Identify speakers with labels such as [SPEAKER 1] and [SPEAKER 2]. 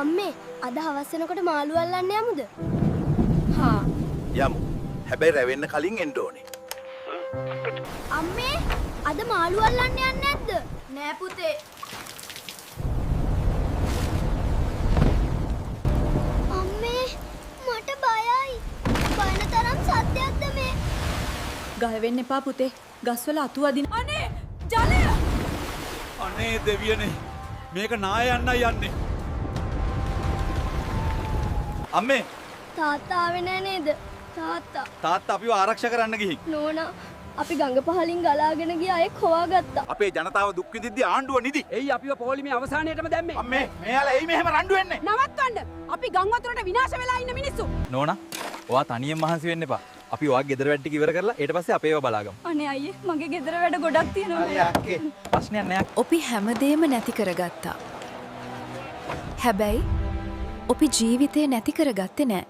[SPEAKER 1] අම්මේ අද හවස් වෙනකොට මාළු අල්ලන්න යමුද?
[SPEAKER 2] හා
[SPEAKER 3] යමු. හැබැයි රැවෙන්න කලින් එන්න ඕනේ.
[SPEAKER 1] අම්මේ අද මාළු අල්ලන්න යන්නේ නැද්ද?
[SPEAKER 2] නෑ පුතේ.
[SPEAKER 1] අම්මේ මට බයයි. බයන තරම් සත්‍යයක්ද මේ?
[SPEAKER 2] ගහ වෙන්න එපා පුතේ. ගස්වල අතු අදින. අනේ ජලය!
[SPEAKER 4] අනේ දෙවියනේ. මේක නාය යන්නයි යන්නේ. අම්මේ
[SPEAKER 1] තාත්තා ආවේ නෑ නේද?
[SPEAKER 4] තාත්තා අපිව ආරක්ෂා කරන්න ගිහින්.
[SPEAKER 1] නෝනා අපි ගඟ පහලින් ගලාගෙන ගිය අයෙක් හොයාගත්තා.
[SPEAKER 4] අපේ ජනතාව දුක් විඳිද්දී ආණ්ඩුව නිදි.
[SPEAKER 5] එයි අපිව පොලිමේ අවසානයේටම දැම්මේ.
[SPEAKER 4] අම්මේ මෙයාලා එයි මෙහෙම රණ්ඩු වෙන්නේ.
[SPEAKER 2] නවත්වන්න! අපි ගම් වතුරට විනාශ වෙලා ඉන්න මිනිස්සු.
[SPEAKER 6] නෝනා ඔයා තනියෙන් මහන්සි වෙන්න එපා. අපි ඔයාගේ ගෙදර වැඩ ටික ඉවර කරලා ඊට පස්සේ අපේව බලාගමු.
[SPEAKER 2] අනේ අයියේ මගේ ගෙදර වැඩ ගොඩක් තියෙනවා.
[SPEAKER 4] අක්කේ.
[SPEAKER 6] ප්‍රශ්නයක් නෑ.
[SPEAKER 7] අපි හැමදේම නැති කරගත්තා. හැබැයි අපි ජීවිතේ නැති කරගත්තේ නෑ.